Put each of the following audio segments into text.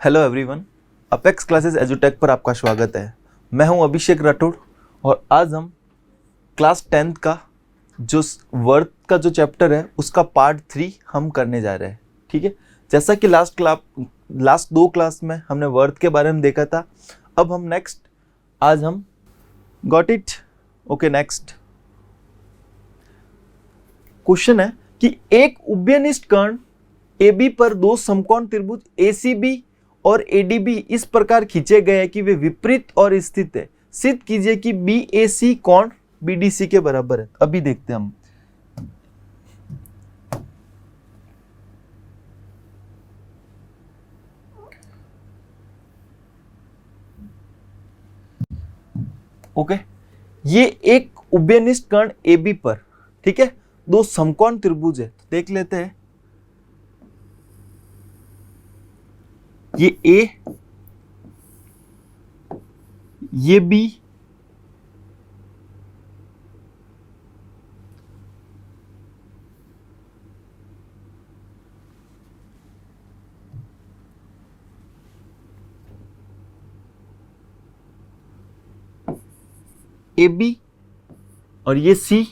Hello everyone, apex classes एजुटेक पर आपका स्वागत है। मैं हूं अभिषेक राठौड़ और आज हम क्लास 10th का जो वर्ड का जो चैप्टर है उसका पार्ट 3 हम करने जा रहे हैं। ठीक है, जैसा कि लास्ट 2 क्लास में हमने वर्ड के बारे में देखा था, अब हम आज हम got it. Okay, next question है कि एक उभयनिष्ठ कर्ण AB पर दो समकोण त्रिभुज ACB और ADB इस प्रकार खींचे गए हैं कि वे विपरीत और स्थित है। सिद्ध कीजिए कि BAC कोण BDC के बराबर है। अभी देखते हैं हम। ओके, ये एक उभयनिष्ठ कर्ण AB पर, ठीक है, दो समकोण त्रिभुज है। तो देख लेते हैं, ये A, ये B, AB और ये C,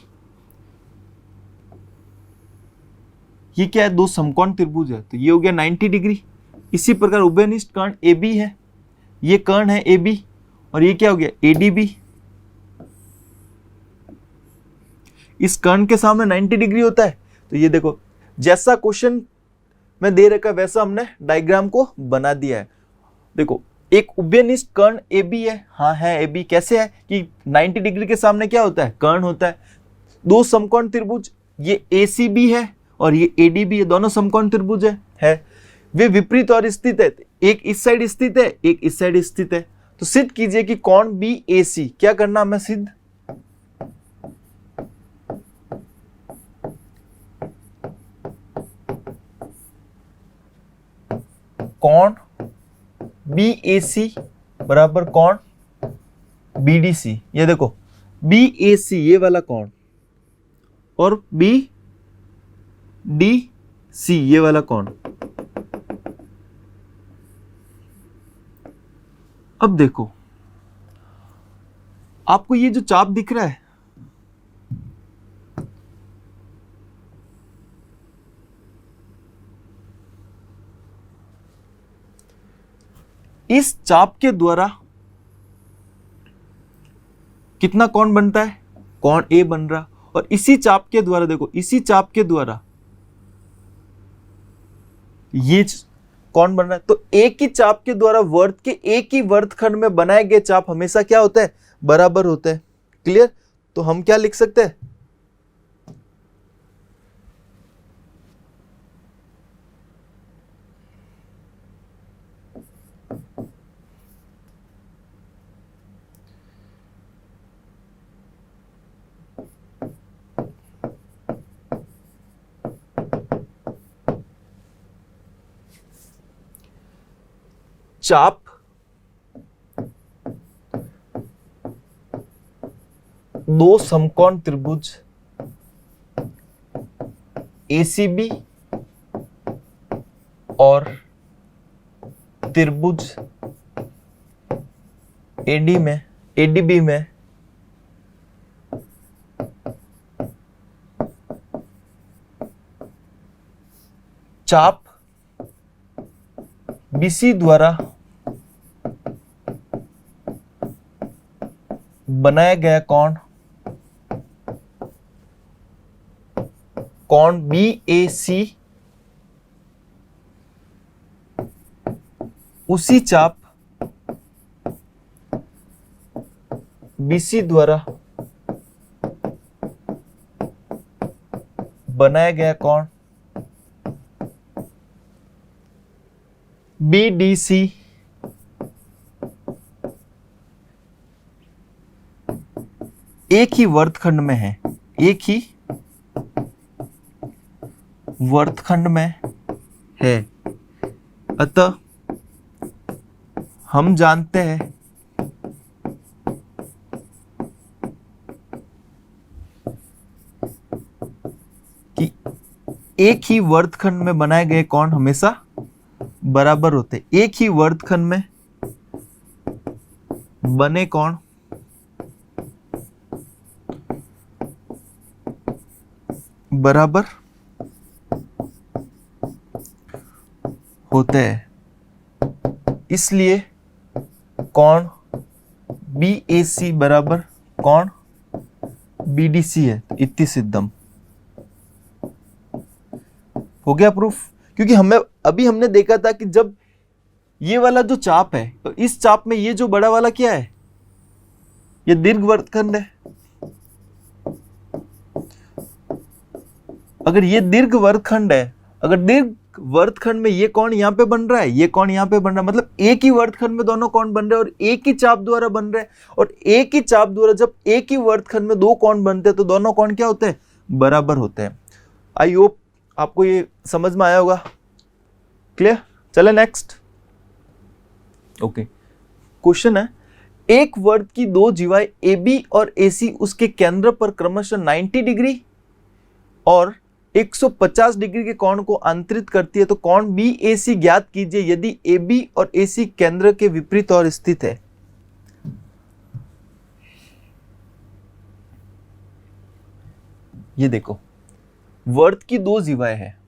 ये क्या है? दो समकोण त्रिभुज है, तो ये हो गया 90 डिग्री। इसी प्रकार उभयनिष्ठ कर्ण AB है, ये कर्ण है AB और ये क्या हो गया? ADB। इस कर्ण के सामने 90 डिग्री होता है। तो ये देखो, जैसा क्वेश्चन में दे रखा है वैसा हमने डायग्राम को बना दिया है। देखो, एक उभयनिष्ठ कर्ण AB है, हाँ है AB। कैसे है कि 90 डिग्री के सामने क्या होता है? कर्ण होता है। दो समकोण त्रिभुज, ये ACB है और ये ADB है, दोनों समकोण त्रिभुज है। वे विपरीत और स्थित है, एक इस साइड स्थित है, एक इस साइड स्थित है। तो सिद्ध कीजिए कि कोण BAC, क्या करना हमें सिद्ध? कोण BAC बराबर कोण BDC। ये देखो, BAC ये वाला कोण और BDC ये वाला कोण। अब देखो, आपको ये जो चाप दिख रहा है, इस चाप के द्वारा कितना कोण बनता है? कोण A बन रहा। और इसी चाप के द्वारा, देखो, इसी चाप के द्वारा ये कौन बन रहा है? तो एक ही चाप के द्वारा वर्त के एक ही वर्तखंड में बनाए गए चाप हमेशा क्या होता है? बराबर होता है। क्लियर? तो हम क्या लिख सकते हैं? चाप दो समकोण त्रिभुज ACB और त्रिभुज ADB में चाप BC द्वारा बनाया गया कोण BAC उसी चाप BC द्वारा बनाया गया कोण BDC एक ही वर्तखंड में है, एक ही वर्तखंड में है। अतः हम जानते हैं कि एक ही वर्तखंड में बनाए गए कोण हमेशा बराबर होते, एक ही वर्तखंड में बने कोण बराबर होते हैं, इसलिए कोण BAC बराबर कोण BDC है। इति सिद्धम। हो गया प्रूफ। क्योंकि हमने देखा था कि जब ये वाला जो चाप है, तो इस चाप में ये जो बड़ा वाला क्या है, ये दीर्घ वर्तखंड है। अगर ये दीर्घ वर्तखंड है, अगर दीर्घ वर्तखंड में ये कोण यहां पे बन रहा है, ये कोण यहां पे बन रहा है, मतलब एक ही वर्तखंड में दोनों कोण बन रहे हैं और एक ही चाप द्वारा बन रहे हैं। और एक ही चाप द्वारा जब एक ही वर्तखंड में दो कोण बनते हैं तो दोनों कोण क्या होते हैं, बराबर होते हैं। आई होप आपको ये समझ में आया होगा। क्लियर? चले नेक्स्ट। ओके, क्वेश्चन है, एक वर्त की दो जीवाएं AB और AC उसके केंद्र पर क्रमशः 90 डिग्री और 150 डिग्री के कोण को अंतरित करती है, तो कोण BAC ज्ञात कीजिए यदि AB और AC केंद्र के विपरीत और स्थित है। ये देखो, वर्त की दो जीवाएं हैं,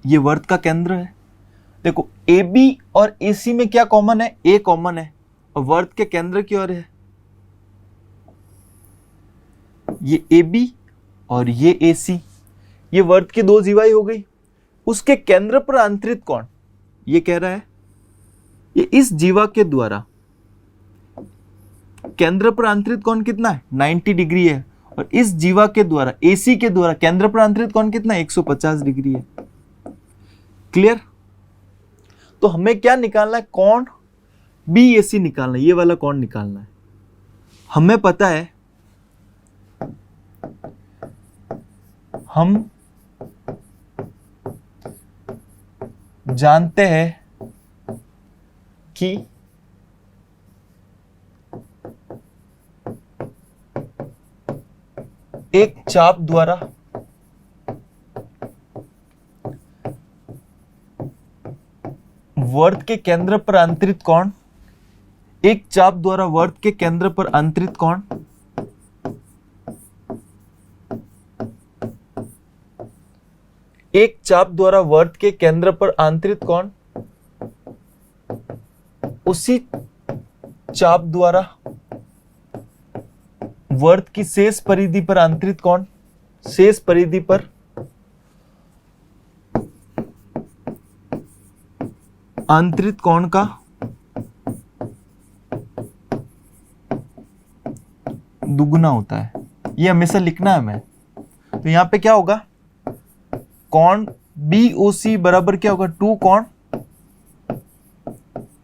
ये वर्त का केंद्र है। देखो AB और AC में क्या कॉमन है, A कॉमन है और वर्त के केंद्र की ओर है। ये AB और ये AC, ये वर्त की दो जीवाएं हो गई। उसके केंद्र पर अंतरित कोण, ये कह रहा है ये इस जीवा के द्वारा केंद्र पर अंतरित कोण कितना है, 90 डिग्री है। और इस जीवा के द्वारा AC के द्वारा केंद्र पर अंतरित कोण कितना है, 150 डिग्री है। क्लियर? तो हमें क्या निकालना है, कोण BAC निकालना है, ये वाला कोण निकालना है। हमें पता है, हम जानते हैं कि एक चाप द्वारा वर्त के केंद्र पर अंतरित कोण, एक चाप द्वारा वर्त के केंद्र पर अंतरित कोण एक चाप द्वारा वर्त के केंद्र पर अंतरित कोण उसी चाप द्वारा वर्त की शेष परिधि पर अंतरित कोण, शेष परिधि पर अंतरित कोण का दुगुना होता है। ये हमेशा लिखना है हमें। तो यहां पे क्या होगा, कोण BOC बराबर क्या होगा, 2 कोण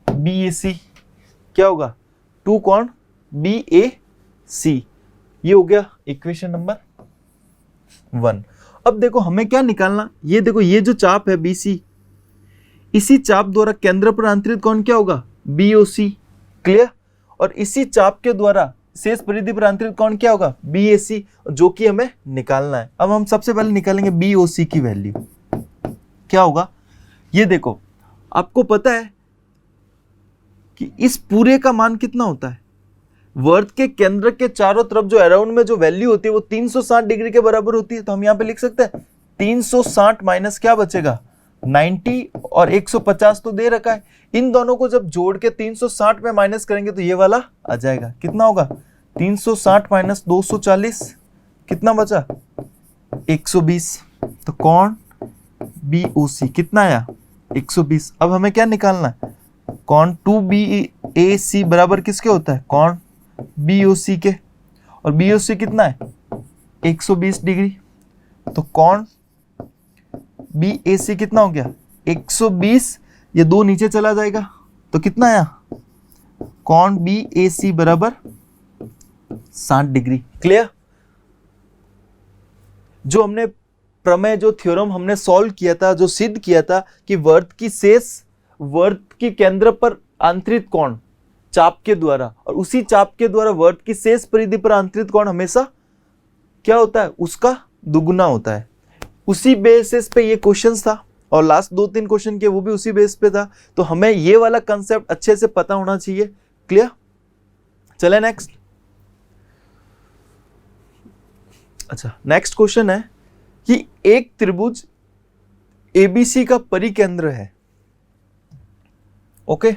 BAC, क्या होगा 2 कोण BAC। ये हो गया इक्वेशन नंबर 1। अब देखो हमें क्या निकालना, ये देखो ये जो चाप है BC, इसी चाप द्वारा केंद्र पर अंतरित कोण क्या होगा, BOC। क्लियर? और इसी चाप के द्वारा शेष परिधि पर अंतरित कोण क्या होगा, BAC, जो कि हमें निकालना है। अब हम सबसे पहले निकालेंगे BOC की वैल्यू क्या होगा। ये देखो, आपको पता है कि इस पूरे का मान कितना होता है, वर्त के केंद्र के चारों तरफ जो अराउंड में जो वैल्यू होती है वो 360 डिग्री के बराबर होती है। तो हम यहां पे लिख सकते हैं 360 माइनस क्या बचेगा, 90 और 150 तो दे रखा है। इन दोनों को जब जोड़ के 360 में माइनस करेंगे तो ये वाला आ जाएगा। कितना होगा, 360 माइनस 240, कितना बचा, 120। तो कोण BOC कितना आया, 120। अब हमें क्या निकालना है, कोण 2BAC बराबर किसके होता है, कोण BOC के। और BOC कितना है, 120 डिग्री। तो कोण BAC कितना हो गया, 120, ये 2 नीचे चला जाएगा तो कितना आया, कोण BAC बराबर 60 डिग्री। क्लियर? जो हमने प्रमेय, जो थ्योरम हमने सॉल्व किया था, जो सिद्ध किया था कि वर्त की शेष, वर्त की केंद्र पर अंतरित कोण चाप के द्वारा और उसी चाप के द्वारा वर्त की शेष परिधि पर अंतरित कोण हमेशा क्या होता है, उसका दुगुना होता है। उसी बेसिस पे ये क्वेश्चन था और लास्ट 2-3 क्वेश्चन के वो भी उसी बेस पे था। तो हमें ये वाला कंसेप्ट अच्छे से पता होना चाहिए। क्लियर? चले नेक्स्ट। अच्छा, नेक्स्ट क्वेश्चन है कि एक त्रिभुज एबीसी का परिकेंद्र है। ओके,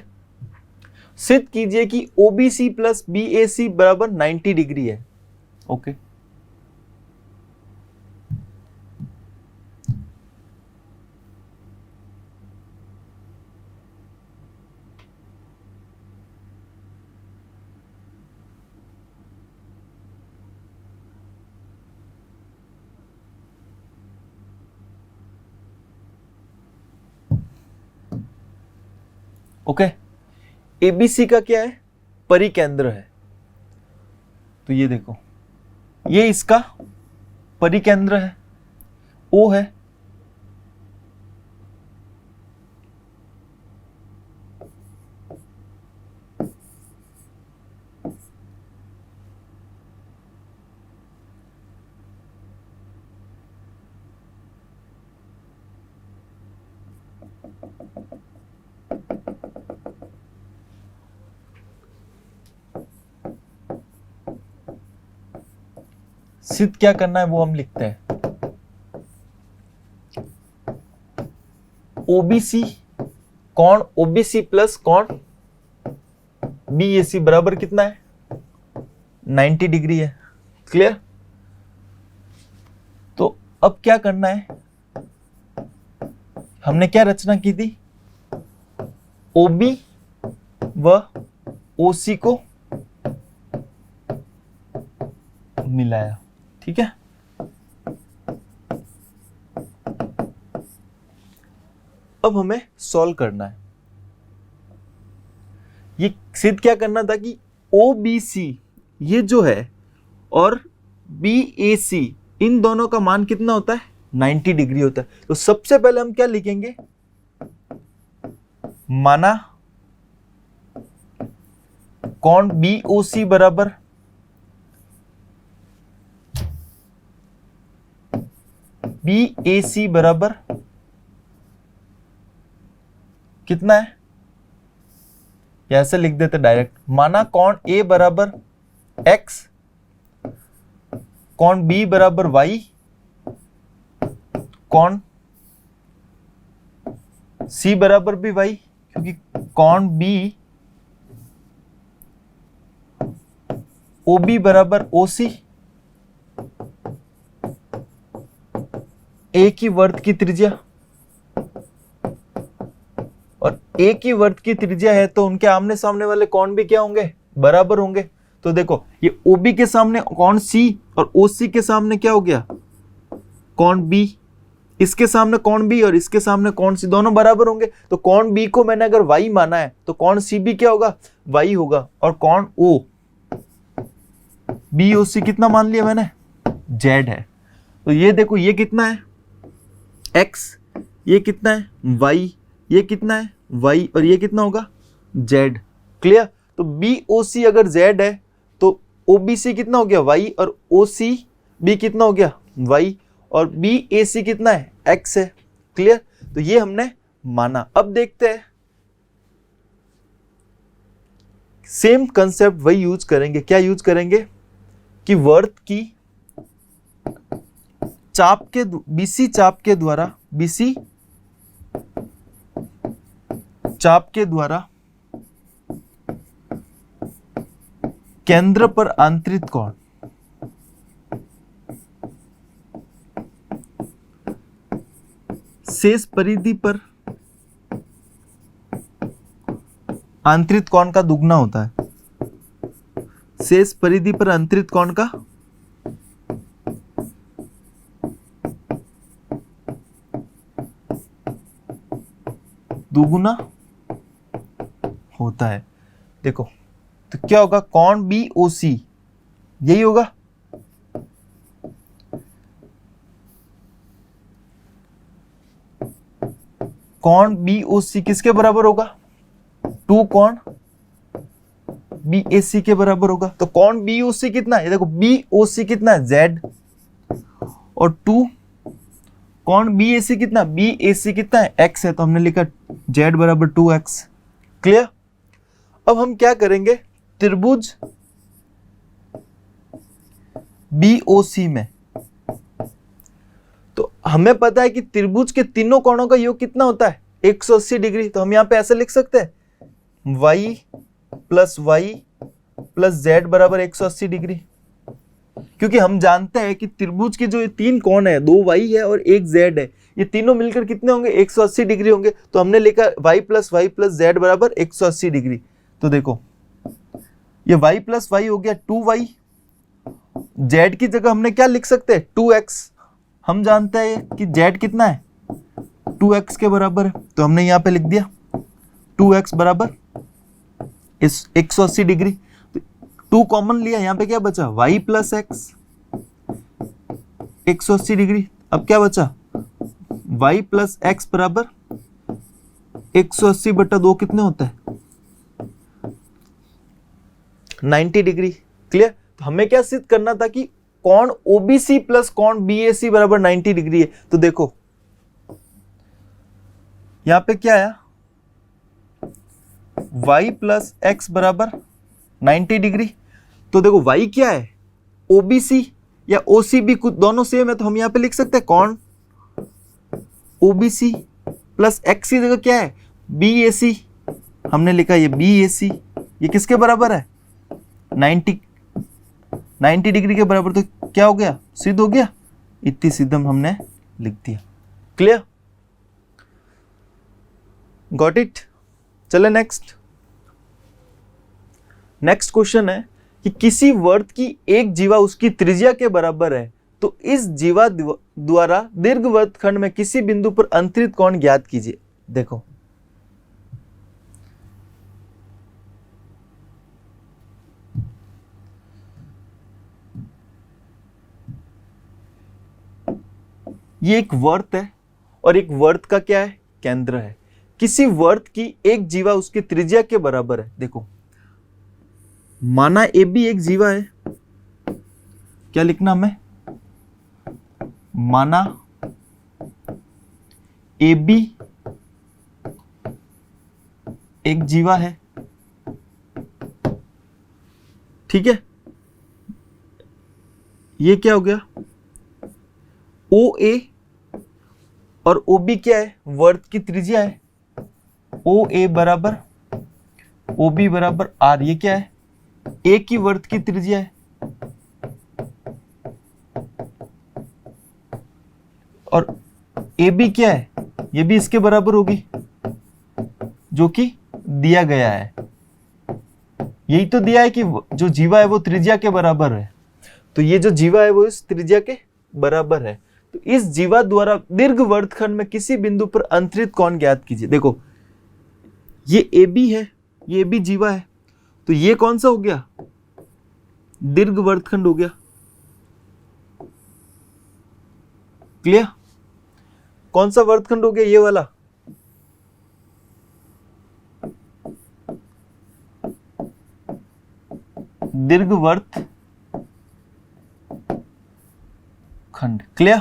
सिद्ध कीजिए कि ओबीसी प्लस बीएसी बराबर 90 डिग्री है। ओके, ओके, एबीसी का क्या है, परिकेंद्र है। तो ये देखो, ये इसका परिकेंद्र है, ओ है, सिद्ध क्या करना है वो हम लिखते हैं। ओबीसी कौन, ओबीसी प्लस कौन बीएसी बराबर कितना है, 90 डिग्री है। क्लियर? तो अब क्या करना है, हमने क्या रचना की थी, ओबी व ओसी को मिलाया। ठीक है, अब हमें सॉल्व करना है। ये सिद्ध क्या करना था कि ओबीसी ये जो है और बीएसी इन दोनों का मान कितना होता है, 90 डिग्री होता है। तो सबसे पहले हम क्या लिखेंगे, माना कौन बीओसी बराबर बीएसी बराबर कितना है, ऐसे लिख देते डायरेक्ट। माना कौन ए बराबर एक्स, कौन बी बराबर वाई, कौन सी बराबर भी वाई, क्योंकि कौन बी ओ बी बराबर ओ सी, एक ही वर्त की त्रिज्या, और एक ही वर्त की त्रिज्या है तो उनके आमने सामने वाले कौन भी क्या होंगे, बराबर होंगे। तो देखो ये ओबी के सामने कौन सी और ओसी के सामने क्या हो गया, कौन बी, इसके सामने कौन बी और इसके सामने कौन सी, दोनों बराबर होंगे। तो कौन बी को मैंने अगर वाई माना है तो कौन सी भी क्या होगा, वाई होगा। और कौन ओ बी ओ सी कितना मान लिया मैंने, जेड है। तो ये देखो ये कितना है एक्स, ये कितना है वाई, ये कितना है वाई, और ये कितना होगा जेड। क्लियर? तो बी ओ सी अगर जेड है तो ओ बी सी कितना हो गया वाई, और ओ सी बी कितना हो गया वाई, और बी ए सी कितना है एक्स है। क्लियर? तो ये हमने माना। अब देखते हैं, सेम कंसेप्ट वही यूज करेंगे। क्या यूज करेंगे कि वर्त की चाप के बीसी चाप के द्वारा, बीसी चाप के द्वारा केंद्र पर आंतरित कोण, शेष परिधि पर आंतरित कोण का दुगना होता है। शेष परिधि पर आंतरित कोण का दुगुना होता है। देखो तो क्या होगा, कौन बी ओ सी यही होगा, कौन बी ओ सी किसके बराबर होगा, टू कौन बी ए सी के बराबर होगा। तो कौन बी ओ सी कितना है, ये देखो बी ओ सी कितना है जेड, और 2 कौन बी ए सी कितना, बी ए सी कितना है, x है, तो हमने लिखा z बराबर 2x। क्लियर। अब हम क्या करेंगे, त्रिभुज BOC में, तो हमें पता है कि त्रिभुज के तीनों कोणों का योग कितना होता है, 180 डिग्री। तो हम यहां पे ऐसे लिख सकते हैं y प्लस z बराबर 180 डिग्री, क्योंकि हम जानते हैं कि त्रिभुज के जो ये तीन कोण है, 2 y है और 1 z है, ये तीनों मिलकर कितने होंगे, 180 डिग्री होंगे। तो हमने लिखा y प्लस z बराबर 180 डिग्री। तो देखो ये y प्लस y हो गया 2y, z की जगह हमने क्या लिख सकते हैं, 2x। हम जानते हैं कि z कितना है, 2x के बराबर है, तो हमने यहां पे लिख दिया 2x बराबर इस 180 डिग्री। तो 2 कॉमन लिया, यहां पे क्या बचा, y प्लस x 180 डिग्री। अब क्या बचा, y प्लस x बराबर 180 बटा 2 कितने होता है, 90 डिग्री। क्लियर। तो हमें क्या सिद्ध करना था कि कोण OBC प्लस कोण BAC बराबर 90 डिग्री है। तो देखो यहां पे क्या आया, y प्लस x बराबर 90 डिग्री। तो देखो y क्या है, OBC या OCB, कुछ दोनों सेम है, तो हम यहां पे लिख सकते हैं कोण OBC प्लस x की जगह क्या है, BAC। हमने लिखा ये BAC, ये किसके बराबर है, 90 डिग्री के बराबर। तो क्या हो गया, सिद्ध हो गया, इतनी सिद्धम हमने लिख दिया। Clear, got it. चले नेक्स्ट क्वेश्चन है कि किसी वर्त की एक जीवा उसकी त्रिज्या के बराबर है, तो इस जीवा द्वारा दीर्घवृत्तखंड में किसी बिंदु पर अंतरित कोण ज्ञात कीजिए। देखो ये एक वर्त है और एक वर्त का क्या है, केंद्र है। किसी वर्त की एक जीवा उसकी त्रिज्या के बराबर है। देखो माना AB एक जीवा है, क्या लिखना हमें, माना AB एक जीवा है, ठीक है। ये क्या हो गया, OA और OB क्या है, वर्त की त्रिज्या है। OA बराबर OB बराबर R, ये क्या है, A की वर्त की त्रिज्या है। और AB क्या है, ये भी इसके बराबर होगी, जो कि दिया गया है। यही तो दिया है कि जो जीवा है वो त्रिज्या के बराबर है, तो ये जो जीवा है वो इस त्रिज्या के बराबर है। तो इस जीवा द्वारा दीर्घवृत्तखंड में किसी बिंदु पर अंतरित कोण ज्ञात कीजिए। देखो ये AB है, ये AB जीवा है, तो ये कौन सा हो गया, दीर्घवृत्तखंड हो गया। क्लियर, कौन सा वर्तखंड हो गया, ये वाला। दीर्घवृत्त खंड। क्लियर।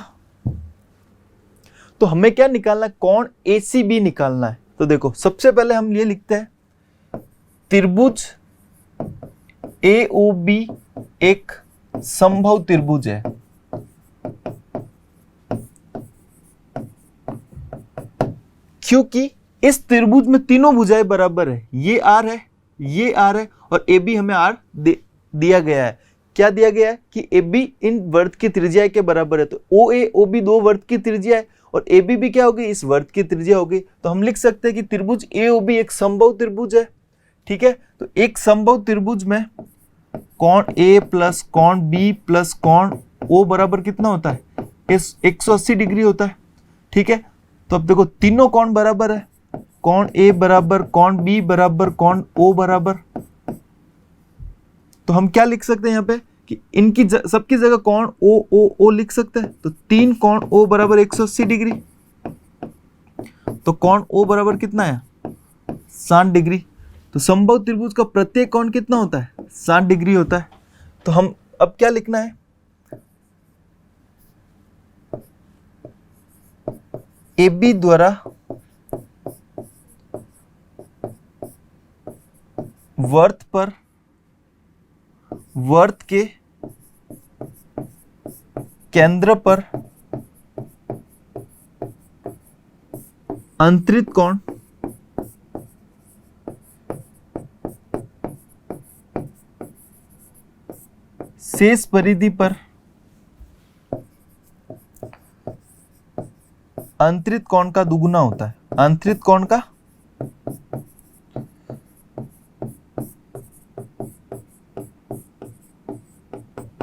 तो हमें क्या निकालना है, कोण ACB निकालना है। तो देखो सबसे पहले हम ये लिखते हैं त्रिभुज AOB एक संभव त्रिभुज है। क्योंकि इस त्रिभुज में तीनों भुजाएं बराबर है, ये R है, ये R है और AB हमें R दिया गया है। क्या दिया गया है कि AB इन वर्त की त्रिज्या के बराबर है। तो OA OB दो वर्त की त्रिज्या है और AB भी क्या होगी, इस वर्त की त्रिज्या होगी। तो हम लिख सकते हैं कि त्रिभुज AOB एक संभव त्रिभुज है। ठीक है, तो एक संभव त्रिभुज में कोण A प्लस कोण B प्लस कोण O बराबर कितना होता है, इस 180 डिग्री होता है। ठीक है, तो अब देखो तीनों कोण बराबर है, कोण A बराबर कोण B बराबर कोण O बराबर। तो हम क्या लिख सकते हैं यहाँ पे कि इनकी सबकी जगह कोण O लिख सकते हैं। तो तीन कोण O बराबर 180 डिग्री, तो कोण O बराबर कितना है, 60 डिग्री। तो संभव त्रिभुज का प्रत्येक कोण कितना होता है, 60 डिग्री होता है। तो हम अब क्या लिखना है, ए बी द्वारा वर्त के केंद्र पर अंतरित कोण शेष परिधि पर अंतरित कोण का दुगुना होता है। अंतरित कोण का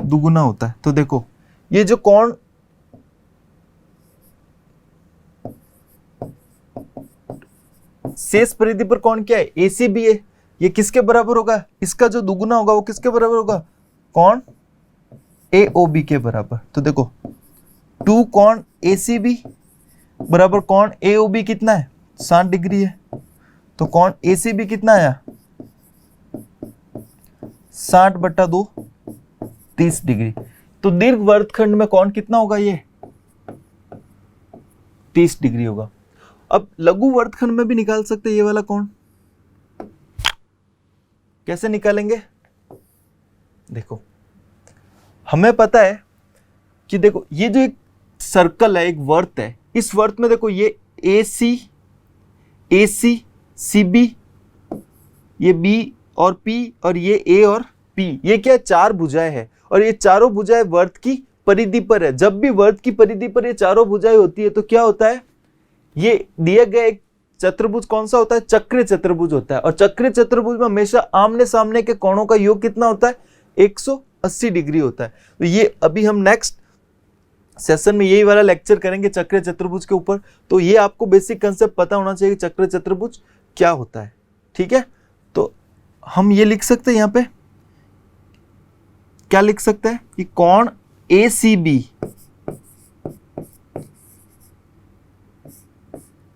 दुगुना होता है। तो देखो ये जो कोण शेष परिधि पर कोण क्या है, एसीबी है, ये किसके बराबर होगा, इसका जो दुगुना होगा वो किसके बराबर होगा, कोण एओबी के बराबर। तो देखो 2 कोण एसीबी बराबर कोण एओबी कितना है, 60 डिग्री है। तो कोण एसीबी कितना आया, 60/2 30 डिग्री। तो दीर्घ वर्तखंड में कोण कितना होगा, ये 30 डिग्री होगा। अब लघु वर्तखंड में भी निकाल सकते हैं ये वाला कोण। कैसे निकालेंगे, देखो हमें पता है कि देखो ये जो एक सर्कल है, एक वर्त है, इस वर्त में देखो ये AC CB, ये B और P और ये A और P, ये क्या है, 4 भुजाएं हैं और ये चारों भुजाएं वर्त की परिधि पर है। जब भी वर्त की परिधि पर ये चारों भुजाएं होती है तो क्या होता है, ये दिया गया एक चतुर्भुज कौन सा होता है, चक्रीय चतुर्भुज होता है। और चक्रीय चतुर्भुज में हमेशा आमने सामने के कोणों का योग कितना होता है, 180 डिग्री होता है। तो ये अभी हम नेक्स्ट सेशन में यही वाला लेक्चर करेंगे चक्रीय चतुर्भुज के ऊपर। तो ये आपको बेसिक कंसेप्ट पता होना चाहिए कि चक्रीय चतुर्भुज क्या होता है, ठीक है। तो हम ये लिख सकते हैं, यहाँ पे क्या लिख सकते हैं कि कोण ACB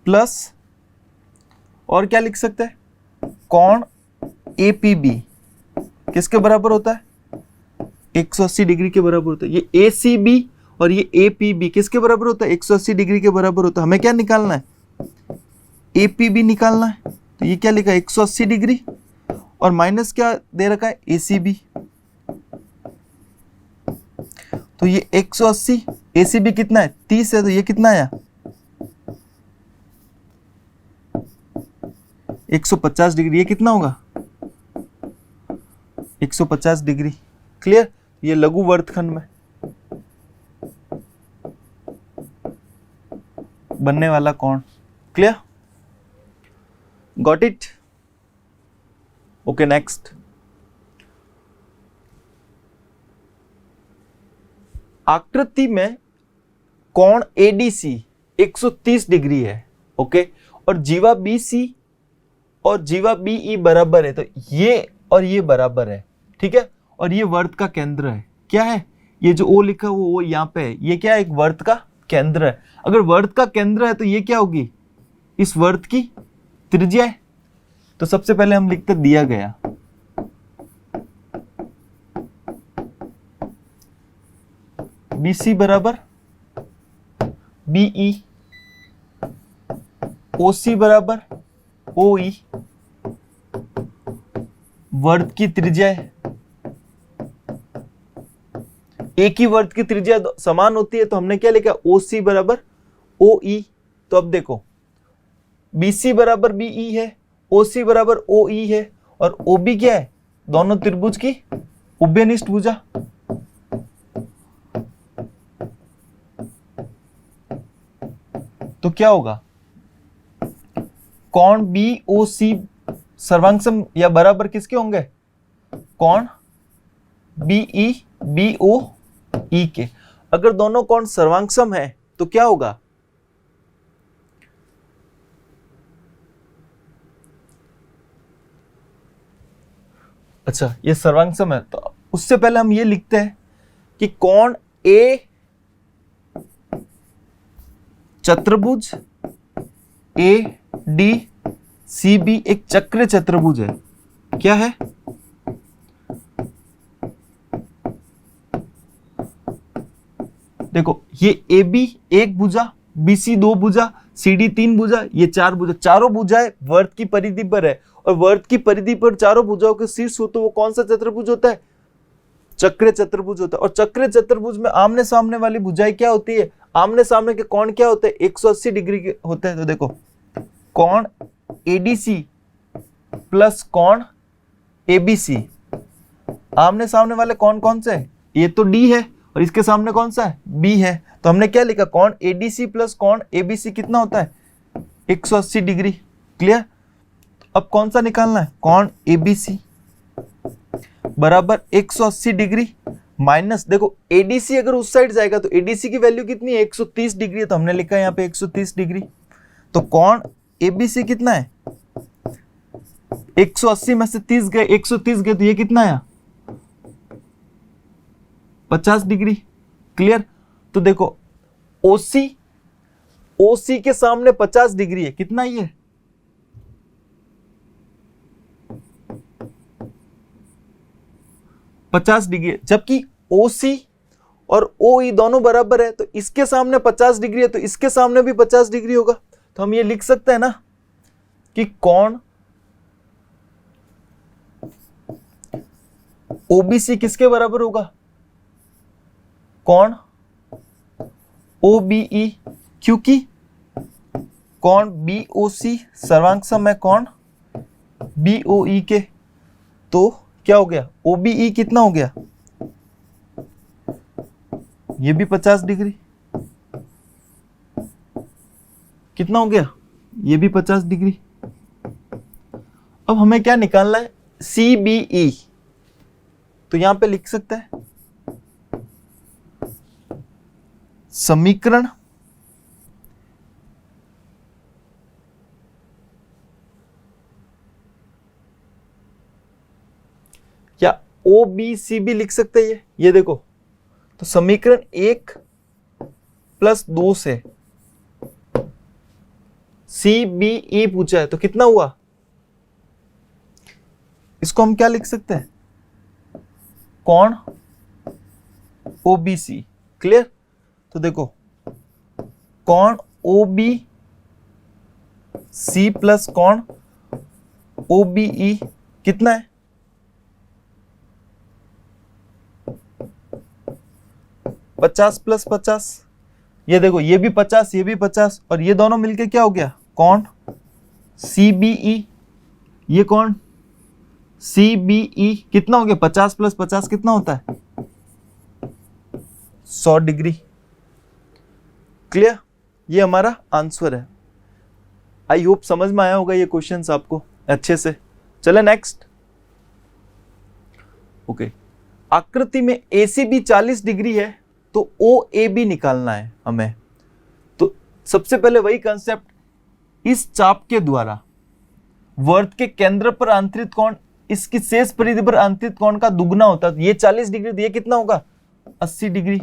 प्लस और क्या लिख सकते हैं, कोण APB किसके बराबर होता है, 180 डिग्री के बराबर होता है। ये ACB और ये APB किसके बराबर होता है, 180 डिग्री के बराबर होता है। हमें क्या निकालना है, APB निकालना है। तो ये क्या लिखा है, 180 डिग्री और माइनस क्या दे रखा है, ACB। तो ये 180, ACB कितना है, 30 है, तो ये कितना आया, 150 डिग्री। ये कितना होगा, 150 डिग्री। क्लियर, ये लघु वर्तखंड में बनने वाला कोण। Clear, got it, okay. Next, आकृति में कोण ADC 130 डिग्री है, ओके, और जीवा BC और जीवा BE बराबर है। तो ये और ये बराबर है, ठीक है। और ये वर्त का केंद्र है, क्या है, ये जो O लिखा हुआ वो यहाँ पे है, ये क्या है, एक वर्त का केंद्र है। अगर वर्त का केंद्र है तो ये क्या होगी, इस वर्त की त्रिज्या है। तो सबसे पहले हम लिखते दिया गया BC बराबर BE, OC बराबर OE, वर्त की त्रिज्या है, एक ही वर्त की त्रिज्या समान होती है। तो हमने क्या लिखा, OC बराबर OE। तो अब देखो BC बराबर BE है, OC बराबर OE है और OB क्या है, दोनों त्रिभुज की उभयनिष्ठ भुजा। तो क्या होगा, कोण BOC सर्वांग या बराबर किसके होंगे, कोण BE BOE के। अगर दोनों कोण सर्वांग है तो क्या होगा, अच्छा ये सर्वांग है, तो उससे पहले हम ये लिखते हैं कि कोण A चतुर्भुज ADCB एक चक्रीय चतुर्भुज है। क्या है, देखो ये AB एक भुजा BC 2 भुजा, CD 3 भुजा, ये 4 भुजा, चारों भुजाएं वर्त की परिधि पर है और वर्त की परिधि पर चारों भुजाओं के शीर्ष हो तो वो कौन सा चतुर्भुज होता है? चक्रीय चतुर्भुज होता है। और चक्रीय चतुर्भुज में आमने सामने वाली भुजाएं क्या होती है? आमने सामने के कोण क्या होते हैं? 180 डिग्री के होते हैं। तो देखो कोण ADC प्लस कोण ABC, आमने सामने वाले कौन कौन से हैं? ये तो D है और इसके सामने कौन सा है? B है। तो हमने क्या लिखा? कोण ADC प्लस कोण ABC कितना होता है? 180 डिग्री। क्लियर? अब कौन सा निकालना है? कोण ABC बराबर 180 डिग्री माइनस, देखो ADC अगर उस साइड जाएगा तो ADC की वैल्यू कितनी है? 130 डिग्री है, तो हमने लिखा है यहाँ पे 130 डिग्री। तो कोण ABC कितना है? 180 में से 30 गए, 130 गए, तो ये कितना आया? 50 डिग्री। क्लियर? तो देखो OC के सामने 50 डिग्री है, कितना ये? 50 डिग्री है। जबकि OC और OE दोनों बराबर है, तो इसके सामने 50 डिग्री है तो इसके सामने भी 50 डिग्री होगा। तो हम ये लिख सकते हैं ना कि कोण OBC किसके बराबर होगा? कोण OBE, क्योंकि कोण BOC सर्वांग सम है कोण BOE के। तो क्या हो गया? OBE कितना हो गया? ये भी 50 डिग्री। कितना हो गया? ये भी 50 डिग्री। अब हमें क्या निकालना है? CBE। तो यहां पे लिख सकते हैं समीकरण या OBC भी लिख सकते हैं। ये देखो, तो समीकरण 1 प्लस 2 से CBE पूछा है तो कितना हुआ? इसको हम क्या लिख सकते हैं? कोण OBC। क्लियर? तो देखो कोण OBC प्लस कोण OBE कितना है? 50 प्लस 50। ये देखो, ये भी 50, ये भी 50 और ये दोनों मिलके क्या हो गया? कोण CBE। ये कोण CBE कितना हो गया? 50 प्लस 50 कितना होता है? 100 डिग्री। क्लियर? ये हमारा आंसर है। आई होप समझ में आया होगा ये क्वेश्चंस आपको अच्छे से। चले नेक्स्ट। ओके, आकृति में ACB 40 डिग्री है तो OAB निकालना है हमें। तो सबसे पहले वही कंसेप्ट, इस चाप के द्वारा वर्त के केंद्र पर अंतरित कोण इसकी शेष परिधि पर अंतरित कोण का दुगना होता है। ये 40 डिग्री, तो ये कितना होगा? 80 डिग्री।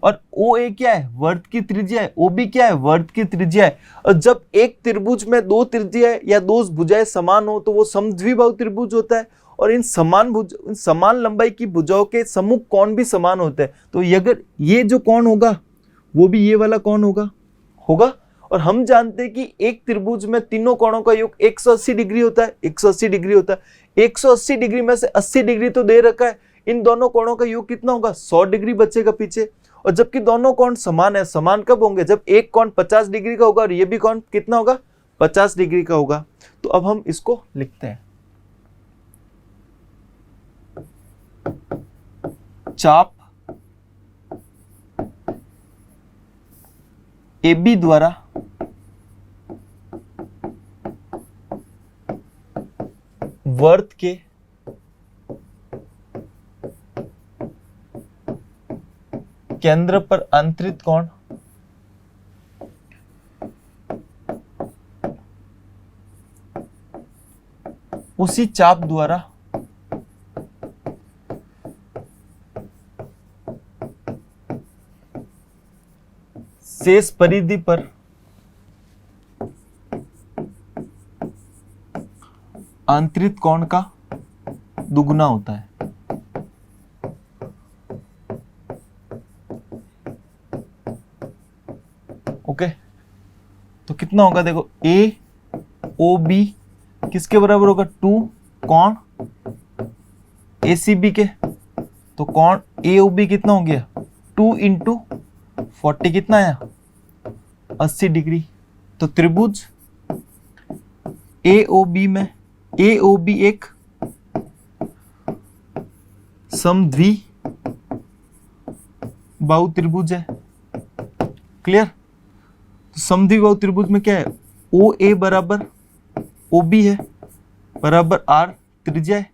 और OA क्या है? वर्त की त्रिज्या है। OB क्या है? वर्त की त्रिज्या है। और जब एक त्रिभुज में दो त्रिज्याएं या दो भुजाएं समान हो तो वो समद्विबाहु त्रिभुज होता है। और इन समान लंबाई की भुजाओं के सम्मुख कोण भी समान होते हैं। तो अगर ये जो कोण होगा वो भी ये वाला कोण होगा। और हम जानते हैं कि एक त्रिभुज में तीनों कोणों का योग 180 डिग्री होता है। 180 डिग्री होता है। 180 डिग्री में से 80 डिग्री तो दे रखा है, इन दोनों कोणों का योग कितना होगा? 100 डिग्री बचेगा पीछे। और जबकि दोनों कोण समान है, समान कब होंगे? जब एक कोण 50 डिग्री का होगा और ये भी कोण कितना होगा? 50 डिग्री का होगा। तो अब हम इसको लिखते हैं, चाप AB द्वारा वर्त के केंद्र पर अंतरित कोण उसी चाप द्वारा शेष परिधि पर अंतरित कोण का दुगना होता है। तो कितना होगा, देखो ए ओ बी किसके बराबर होगा, 2 कॉन ए सी बी के। तो कॉन ए ओ बी कितना हो गया, 2 इंटू 40 कितना आया, 80 डिग्री। तो त्रिभुज ए ओ बी में ए ओ बी एक समद्वि बाहु त्रिभुज है। क्लियर। तो समद्वि बाहु त्रिभुज में क्या है, ओ ए बराबर ओ बी है बराबर आर त्रिज्या है।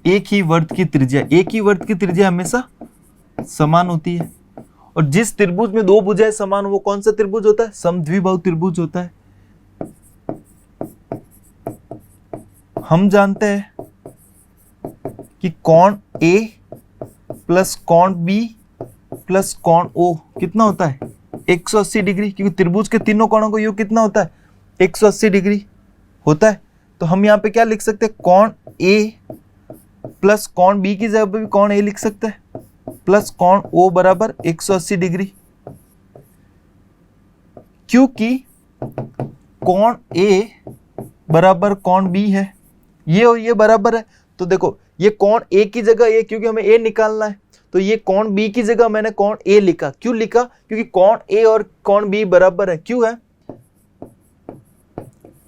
एक ही वर्त की त्रिज्या हमेशा समान होती है। और जिस त्रिभुज में दो भुजाएं समान वो कौन सा त्रिभुज होता है, समद्विबाहु त्रिभुज होता है। हम जानते हैं कि कोण ए प्लस कोण बी प्लस कोण ओ कितना होता है, 180 डिग्री, क्योंकि त्रिभुज के तीनों कोणों का योग कितना होता है, 180 डिग्री होता है। तो हम यहाँ पे क्या लिख सकते हैं, कोण ए प्लस कोण बी की जगह पे भी कोण ए लिख सकते हैं प्लस कोण ओ बराबर 180 डिग्री। क्योंकि कोण ए बराबर कोण बी है, ये और ये बराबर है। तो देखो ये कोण ए की जगह ए, क्योंकि हमें ए निकालना है, तो ये कोण बी की जगह मैंने कोण ए लिखा। क्यों लिखा, क्योंकि कोण ए और कोण बी बराबर है। क्यों है,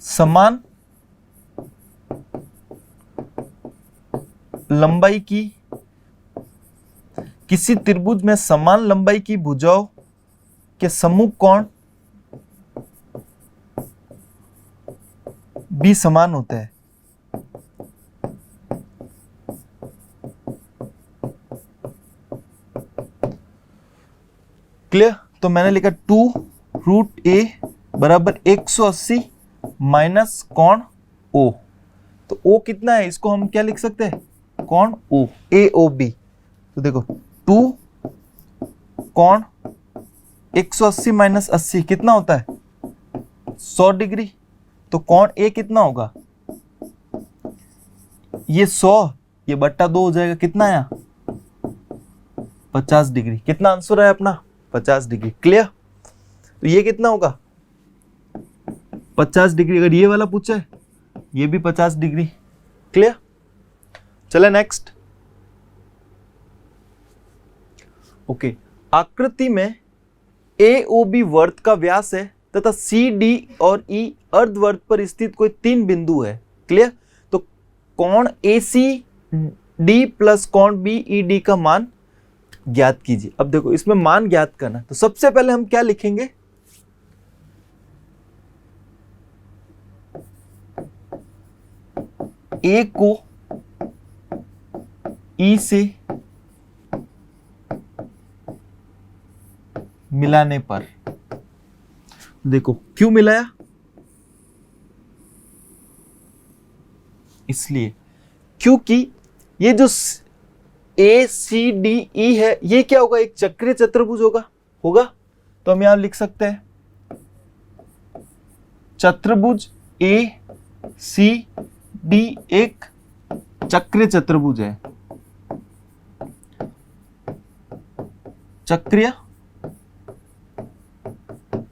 समान लंबाई की, किसी त्रिभुज में समान लंबाई की भुजाओं के सम्मुख कोण भी समान होते हैं। क्लियर। तो मैंने लिखा 2√a बराबर 180 माइनस कोण ओ। तो ओ कितना है, इसको हम क्या लिख सकते हैं, कोण ओ, ए ओ बी। तो देखो 2 कोण 180 माइनस 80 कितना होता है, 100 डिग्री। तो कोण ए कितना होगा, ये 100 ये बट्टा 2 हो जाएगा, कितना आया 50 डिग्री। कितना आंसर है अपना, 50 डिग्री। क्लियर। तो ये कितना होगा 50 डिग्री। अगर ये वाला पूछे ये भी 50 डिग्री। क्लियर। चले नेक्स्ट। ओके, आकृति में ए ओ बी वर्त का व्यास है तथा सी डी और ई अर्धवर्त पर स्थित कोई 3 बिंदु है। क्लियर। तो कोण ए सी डी प्लस कोण बी ई डी का मान ज्ञात कीजिए। अब देखो इसमें मान ज्ञात करना, तो सबसे पहले हम क्या लिखेंगे, ए को ई से मिलाने पर, देखो क्यों मिलाया, इसलिए क्योंकि ये जो ए सी डी ई है ये क्या होगा, एक चक्रीय चतुर्भुज होगा। तो हम यहां लिख सकते हैं चतुर्भुज ए सी डी एक चक्रीय चतुर्भुज है, चक्रीय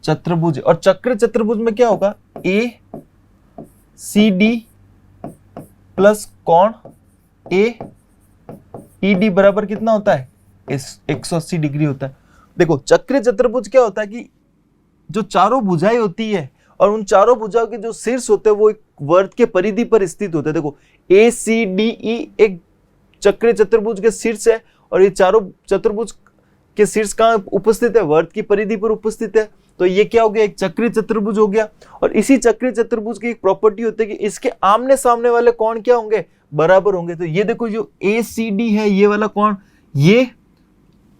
चतुर्भुज। और चक्रीय चतुर्भुज में क्या होगा, ए सी डी प्लस कोण ए ई डी बराबर कितना होता है, 180 डिग्री होता है। देखो चक्रीय चतुर्भुज क्या होता है कि जो चारों भुजाएं होती है और उन चारों भुजाओं के जो शीर्ष होते हैं वो एक वर्त के परिधि पर स्थित होते हैं। देखो ए सी डी ई एक चक्रीय चतुर्भुज के शीर्ष है और ये चारों चतुर्भुज के शीर्ष कहाँ उपस्थित है, वर्त की परिधि पर उपस्थित है। तो ये क्या हो गया, एक चक्रीय चतुर्भुज हो गया। और इसी चक्रीय चतुर्भुज की एक प्रॉपर्टी होती है कि इसके आमने सामने वाले कोण क्या होंगे, बराबर होंगे। तो ये देखो जो ए सी डी है ये वाला कोण ये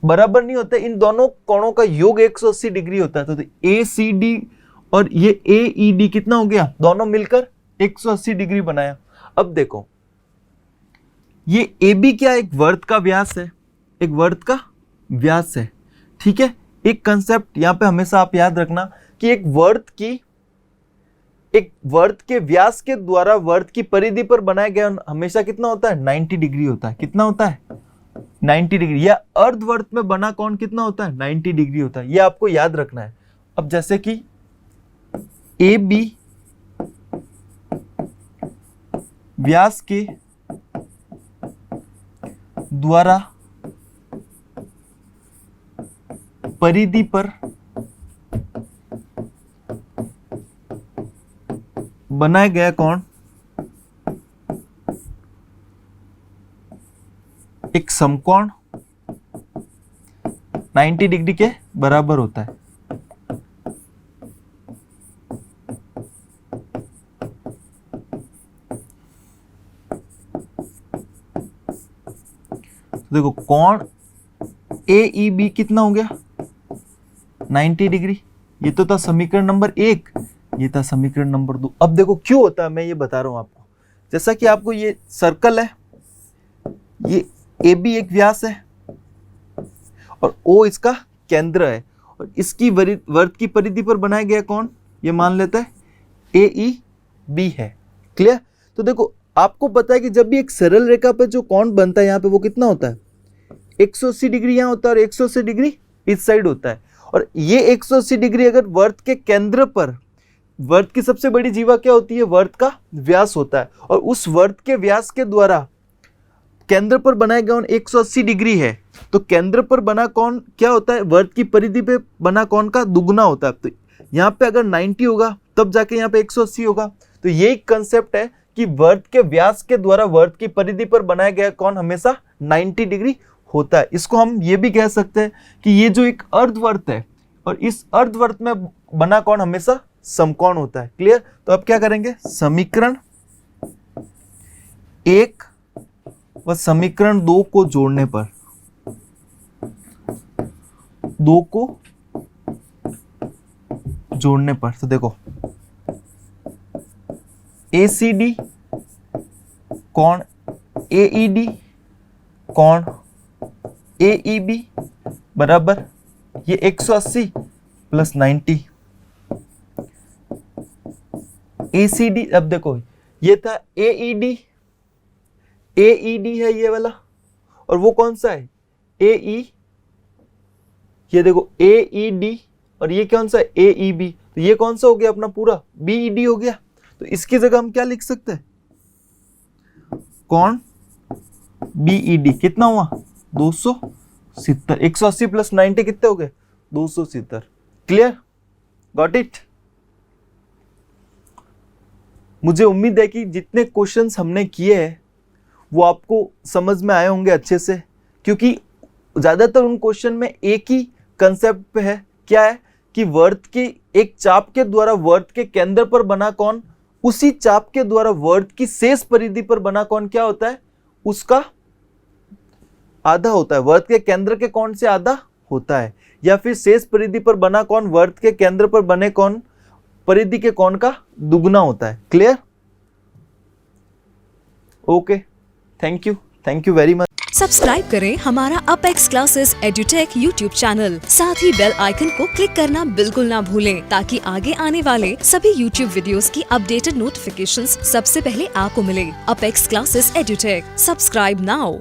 बराबर नहीं होता, इन दोनों कोणों का योग 180 डिग्री होता है। तो ए सी डी और ये ए ई डी कितना हो गया, दोनों मिलकर 180 डिग्री बनाया। अब देखो ये ए बी क्या, एक वर्त का व्यास है, एक वर्त का व्यास है। ठीक है। एक कंसेप्ट यहां पे हमेशा आप याद रखना कि एक वर्त के व्यास के द्वारा वर्त की परिधि पर बनाया गया हमेशा कितना होता है, 90 डिग्री होता है। कितना होता है, 90 डिग्री, या अर्धवर्त में बना कोण कितना होता है? 90 डिग्री होता है। ये आपको याद रखना है। अब जैसे कि ए बी व्यास के द्वारा परिधि पर बनाया गया कोण एक समकोण 90 डिग्री के बराबर होता है। तो देखो कोण AEB कितना हो गया? 90 डिग्री। ये तो था समीकरण नंबर 1, ये था समीकरण नंबर 2। अब देखो क्यों होता है, मैं ये बता रहा हूं आपको। जैसा कि आपको ये सर्कल है, ये AB एक व्यास है और O इसका केंद्र है, और इसकी वर्त की परिधि पर बनाया गया कोण ये मान लेता है AEB है। क्लियर? तो देखो आपको पता है कि जब भी एक सरल रेखा पे जो कोण बनता है यहाँ पे वो कितना होता है? 180 डिग्री यहाँ होता है और 180 डिग्री इस साइड होता है। और ये 180 डिग्री अगर वर्त के केंद्र पर, वर्त की सबसे बड़ी जीवा क्या होती है? वर्त का व्यास होता है, और उस वर्त के व्यास के द्वारा केंद्र पर बनाया गया कोण 180 डिग्री है। तो केंद्र पर बना कोण क्या होता है? वर्त की परिधि पे बना कोण का दुगना होता है। तो यहाँ पे अगर 90 होगा तब जाके यहाँ पे 180 होगा। तो ये एक कंसेप्ट है कि वर्त के व्यास के द्वारा वर्त की परिधि पर बनाया गया कोण हमेशा 90 डिग्री होता है। इसको हम ये भी कह सकते हैं कि ये जो एक अर्धवर्त है और इस अर्धवर्त में बना कोण हमेशा समकोण होता है। क्लियर? तो अब क्या करेंगे? समीकरण 1 व समीकरण 2 को जोड़ने पर, 2 को जोड़ने पर, तो देखो ACD कोण AED कोण AEB बराबर ये 180 प्लस 90 ACD। अब देखो ये था AED है ये वाला, और वो कौन सा है? AE। ये देखो AED, और ये कौन सा है? AEB। तो ये कौन सा हो गया अपना पूरा? BED हो गया। तो इसकी जगह हम क्या लिख सकते हैं? कोण BED कितना हुआ? 270। 180 प्लस 90 कितने हो गए? 270। क्लियर? Got it? मुझे उम्मीद है कि जितने क्वेश्चंस हमने किए हैं वो आपको समझ में आए होंगे अच्छे से, क्योंकि ज्यादातर उन क्वेश्चन में एक ही कंसेप्ट पे है। क्या है कि वर्त के एक चाप के द्वारा वर्त के केंद्र पर बना कोण उसी चाप के द्वारा वर्त की शेष परिधि पर बना कोण क्या होता है? उसका आधा होता है। वर्त के केंद्र के कोण से आधा होता है, या फिर शेष परिधि पर बना कोण वर्त के केंद्र पर बने कोण परिधि के कोण का दुगना होता है। Clear? Okay, thank you very much. Subscribe करें हमारा apex classes edutech YouTube channel, साथ ही बेल आइकन को क्लिक करना बिल्कुल ना भूलें, ताकि आगे आने वाले सभी यूट्यूब वीडियोस की अपडेटेड नोटिफिकेशंस सबसे पहले आपको मिले। Apex classes edutech, subscribe now.